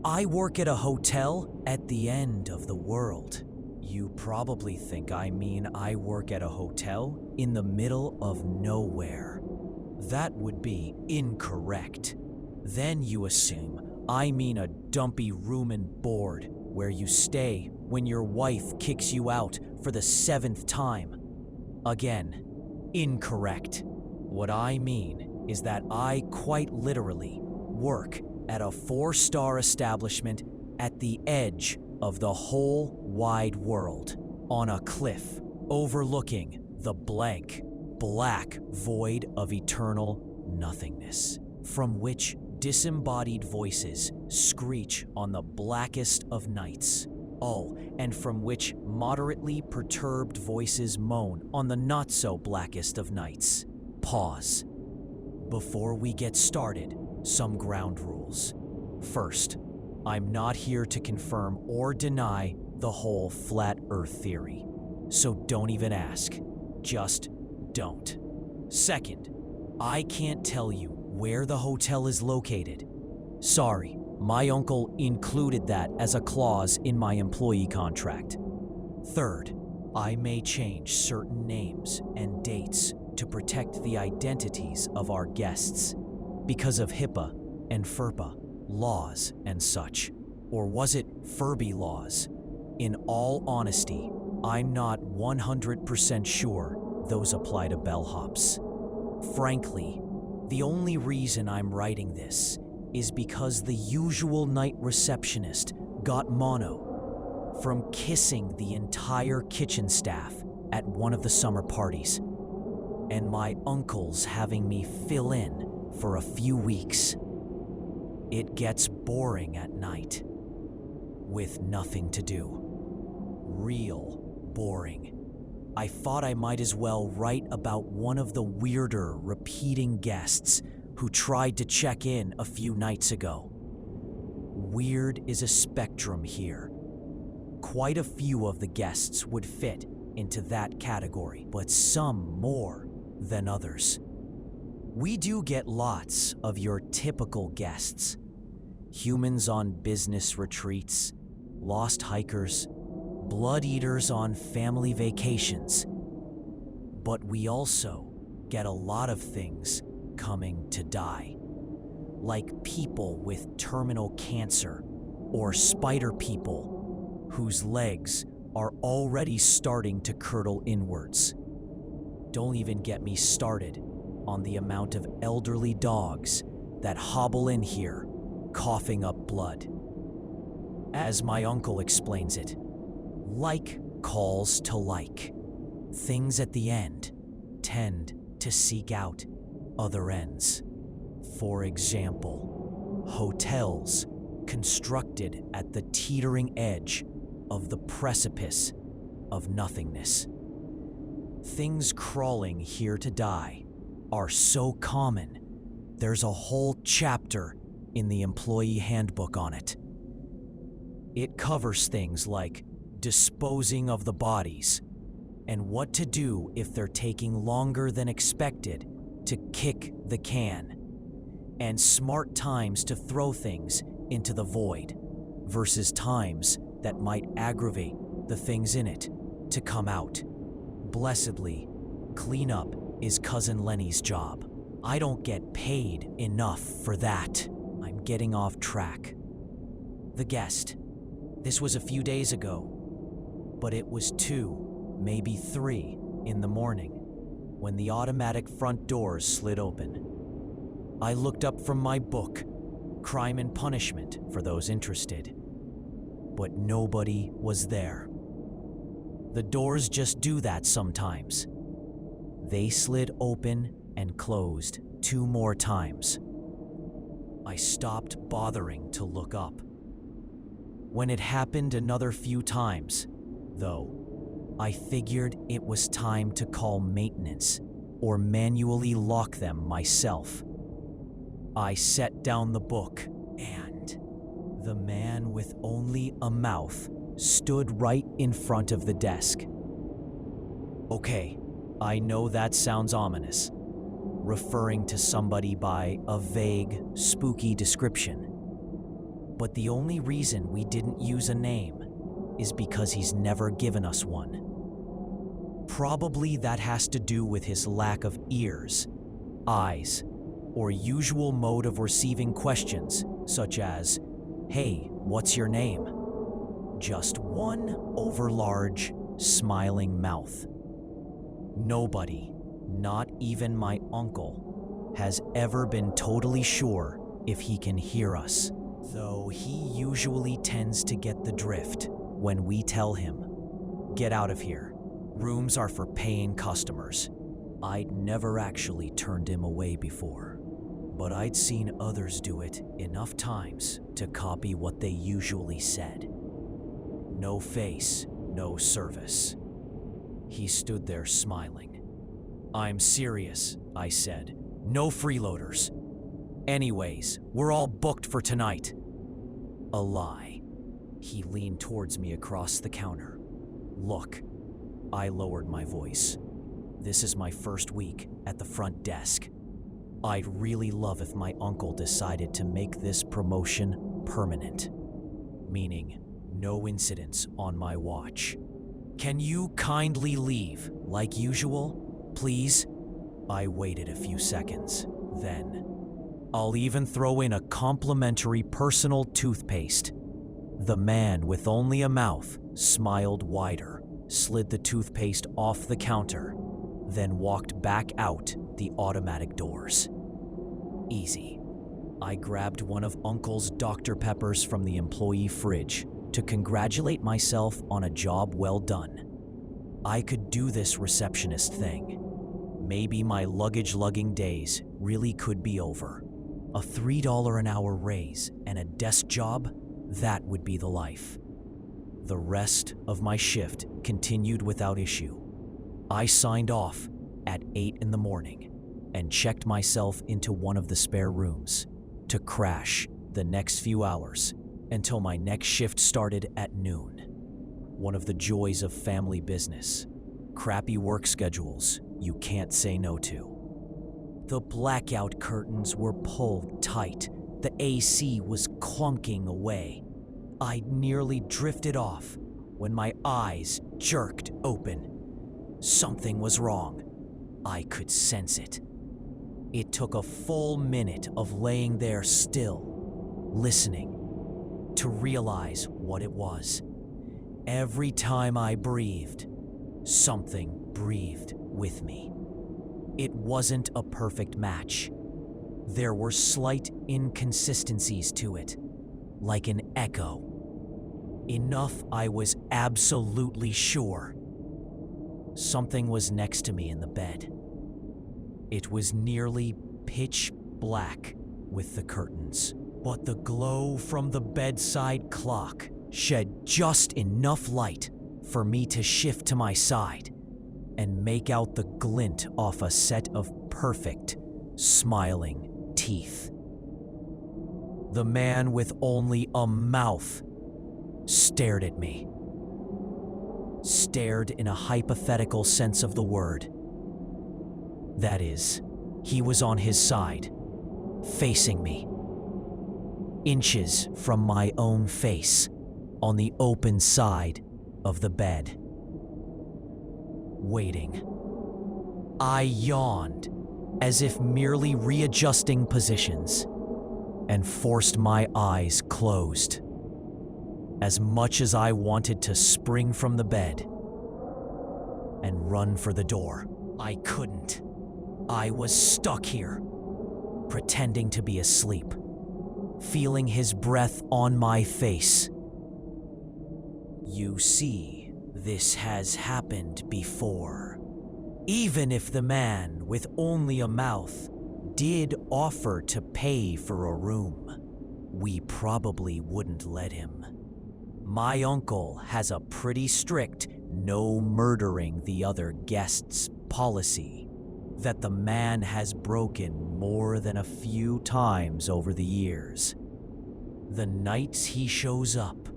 I work at a hotel at the end of the world. You probably think I mean I work at a hotel in the middle of nowhere. That would be incorrect. Then you assume I mean a dumpy room and board where you stay when your wife kicks you out for the 7th time. Again, incorrect. What I mean is that I quite literally work at a 4-star establishment at the edge of the whole wide world, on a cliff overlooking the blank, black void of eternal nothingness, from which disembodied voices screech on the blackest of nights. Oh, and from which moderately perturbed voices moan on the not-so-blackest of nights. Pause. Before we get started, some ground rules. First, I'm not here to confirm or deny the whole flat Earth theory, so don't even ask. Just don't. Second, I can't tell you where the hotel is located. Sorry, my uncle included that as a clause in my employee contract. Third, I may change certain names and dates to protect the identities of our guests because of HIPAA and FERPA laws and such. Or was it Furby laws? In all honesty, I'm not 100% sure those apply to bellhops. Frankly, the only reason I'm writing this is because the usual night receptionist got mono from kissing the entire kitchen staff at one of the summer parties, and my uncle's having me fill in for a few weeks. It gets boring at night, with nothing to do. Real boring. I thought I might as well write about one of the weirder repeating guests who tried to check in a few nights ago. Weird is a spectrum here. Quite a few of the guests would fit into that category, but some more than others. We do get lots of your typical guests. Humans on business retreats, lost hikers, blood eaters on family vacations. But we also get a lot of things coming to die, like people with terminal cancer or spider people whose legs are already starting to curdle inwards. Don't even get me started on the amount of elderly dogs that hobble in here coughing up blood. As my uncle explains it, like calls to like. Things at the end tend to seek out other ends. For example, hotels constructed at the teetering edge of the precipice of nothingness. Things crawling here to die are so common, there's a whole chapter in the employee handbook on it. It covers things like disposing of the bodies and what to do if they're taking longer than expected to kick the can, and smart times to throw things into the void versus times that might aggravate the things in it to come out. Blessedly, cleanup is Cousin Lenny's job. I don't get paid enough for that. I'm getting off track. The guest. This was a few days ago, but it was 2, maybe 3 in the morning when the automatic front doors slid open. I looked up from my book, Crime and Punishment for those interested, but nobody was there. The doors just do that sometimes. They slid open and closed 2 more times. I stopped bothering to look up. When it happened another few times, though, I figured it was time to call maintenance or manually lock them myself. I set down the book, and the man with only a mouth stood right in front of the desk. Okay, I know that sounds ominous, referring to somebody by a vague, spooky description. But the only reason we didn't use a name is because he's never given us one. Probably that has to do with his lack of ears, eyes, or usual mode of receiving questions, such as, "Hey, what's your name?" Just one overlarge, smiling mouth. Nobody, not even my uncle, has ever been totally sure if he can hear us, though he usually tends to get the drift when we tell him, "Get out of here. Rooms are for paying customers." I'd never actually turned him away before, but I'd seen others do it enough times to copy what they usually said. No face, no service. He stood there smiling. "I'm serious," I said. "No freeloaders. Anyways, we're all booked for tonight." A lie. He leaned towards me across the counter. "Look," I lowered my voice. "This is my first week at the front desk. I'd really love if my uncle decided to make this promotion permanent, meaning no incidents on my watch. Can you kindly leave, like usual, please?" I waited a few seconds. Then, "I'll even throw in a complimentary personal toothpaste." The man with only a mouth smiled wider, slid the toothpaste off the counter, then walked back out the automatic doors. Easy. I grabbed one of Uncle's Dr. Peppers from the employee fridge to congratulate myself on a job well done. I could do this receptionist thing. Maybe my luggage-lugging days really could be over. A $3 an hour raise and a desk job, that would be the life. The rest of my shift continued without issue. I signed off at 8 in the morning and checked myself into one of the spare rooms to crash the next few hours until my next shift started at noon. One of the joys of family business. Crappy work schedules you can't say no to. The blackout curtains were pulled tight. The AC was clunking away. I'd nearly drifted off when my eyes jerked open. Something was wrong. I could sense it. It took a full minute of laying there still, listening, to realize what it was. Every time I breathed, something breathed with me. It wasn't a perfect match. There were slight inconsistencies to it, like an echo. Enough I was absolutely sure. Something was next to me in the bed. It was nearly pitch black with the curtains, but the glow from the bedside clock shed just enough light for me to shift to my side and make out the glint off a set of perfect, smiling teeth. The man with only a mouth stared at me. Stared in a hypothetical sense of the word. That is, he was on his side, facing me. Inches from my own face, on the open side of the bed. Waiting. I yawned, as if merely readjusting positions, and forced my eyes closed. As much as I wanted to spring from the bed and run for the door, I couldn't. I was stuck here, pretending to be asleep, feeling his breath on my face. You see, this has happened before. Even if the man with only a mouth did offer to pay for a room, we probably wouldn't let him. My uncle has a pretty strict no murdering the other guests policy that the man has broken more than a few times over the years. The nights he shows up,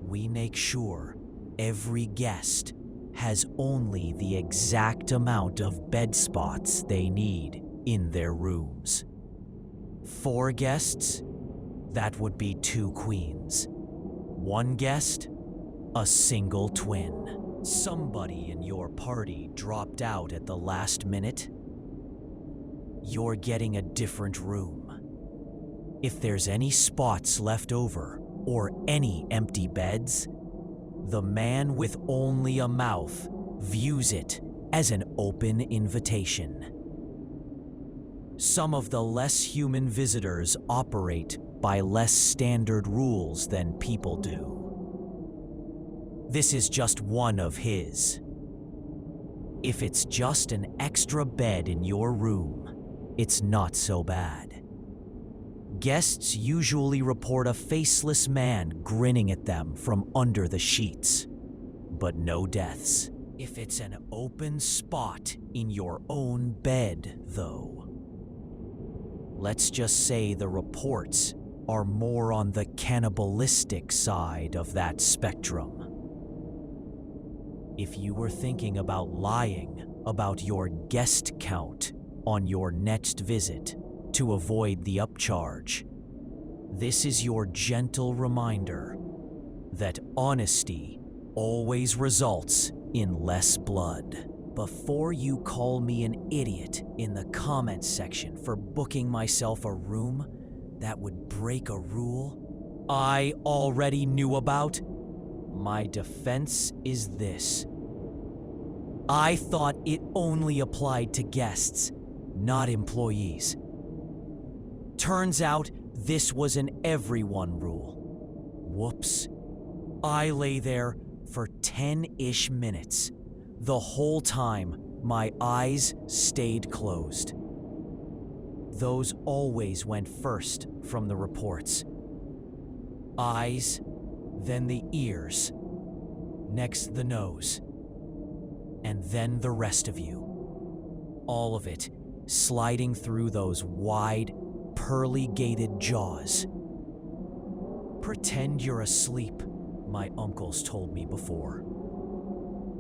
we make sure every guest has only the exact amount of bed spots they need in their rooms. 4 guests? That would be 2 queens. 1 guest, a single twin. Somebody in your party dropped out at the last minute. You're getting a different room. If there's any spots left over or any empty beds, the man with only a mouth views it as an open invitation. Some of the less human visitors operate by less standard rules than people do. This is just one of his. If it's just an extra bed in your room, it's not so bad. Guests usually report a faceless man grinning at them from under the sheets, but no deaths. If it's an open spot in your own bed, though, let's just say the reports are more on the cannibalistic side of that spectrum. If you were thinking about lying about your guest count on your next visit to avoid the upcharge, this is your gentle reminder that honesty always results in less blood. Before you call me an idiot in the comments section for booking myself a room that would break a rule I already knew about, my defense is this. I thought it only applied to guests, not employees. Turns out this was an everyone rule. Whoops. I lay there for 10-ish minutes. The whole time, my eyes stayed closed. Those always went first from the reports. Eyes, then the ears, next the nose, and then the rest of you. All of it sliding through those wide, pearly-gated jaws. Pretend you're asleep, my uncles told me before.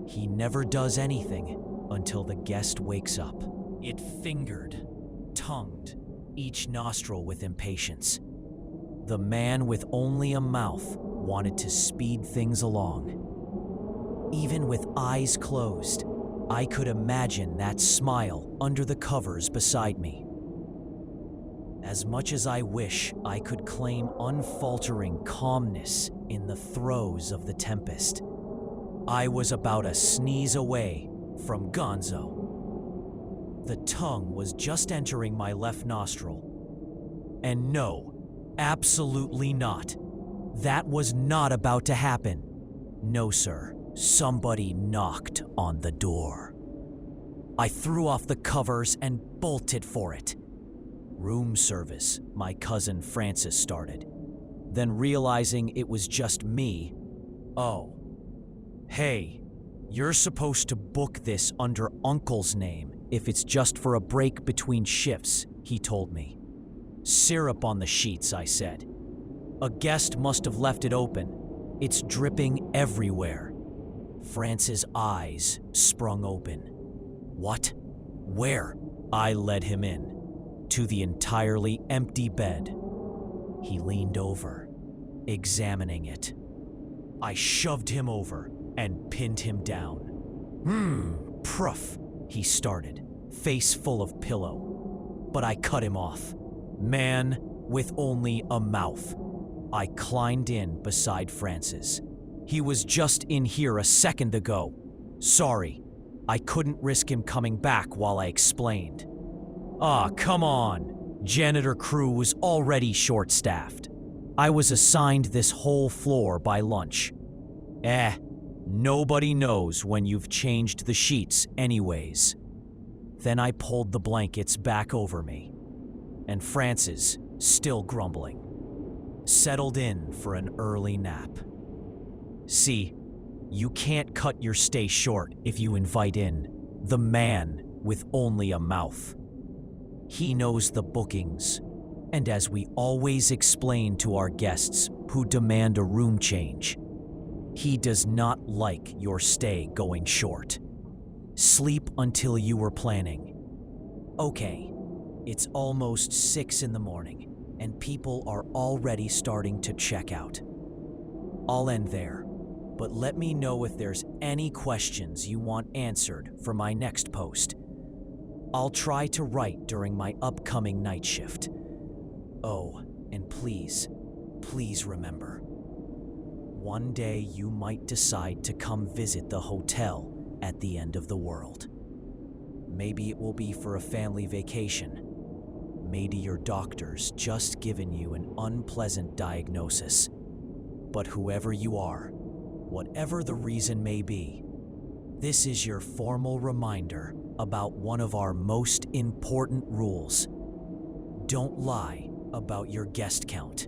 He never does anything until the guest wakes up. It fingered, tongued each nostril with impatience. The man with only a mouth wanted to speed things along. Even with eyes closed, I could imagine that smile under the covers beside me. As much as I wish I could claim unfaltering calmness in the throes of the tempest, I was about a sneeze away from gonzo. The tongue was just entering my left nostril. And no, absolutely not. That was not about to happen. No, sir. Somebody knocked on the door. I threw off the covers and bolted for it. Room service, my cousin Francis started. Then realizing it was just me, "Oh, hey, you're supposed to book this under Uncle's name if it's just for a break between shifts," he told me. "Syrup on the sheets," I said. "A guest must have left it open. It's dripping everywhere." Francis' eyes sprung open. "What? Where?" I led him in, to the entirely empty bed. He leaned over, examining it. I shoved him over and pinned him down. Proof, he started, face full of pillow. But I cut him off. Man with only a mouth. I climbed in beside Francis. "He was just in here a second ago. Sorry, I couldn't risk him coming back while I explained." "Ah, come on." Janitor crew was already short-staffed. I was assigned this whole floor by lunch. Nobody knows when you've changed the sheets anyways. Then I pulled the blankets back over me, and Francis, still grumbling, settled in for an early nap. See, you can't cut your stay short if you invite in the man with only a mouth. He knows the bookings, and as we always explain to our guests who demand a room change, he does not like your stay going short. Sleep until you were planning. Okay, it's almost 6 in the morning. and people are already starting to check out. I'll end there, but let me know if there's any questions you want answered for my next post. I'll try to write during my upcoming night shift. Oh, and please remember, one day you might decide to come visit the hotel at the end of the world. Maybe it will be for a family vacation. Maybe your doctor's just given you an unpleasant diagnosis. But whoever you are, whatever the reason may be, this is your formal reminder about one of our most important rules. Don't lie about your guest count.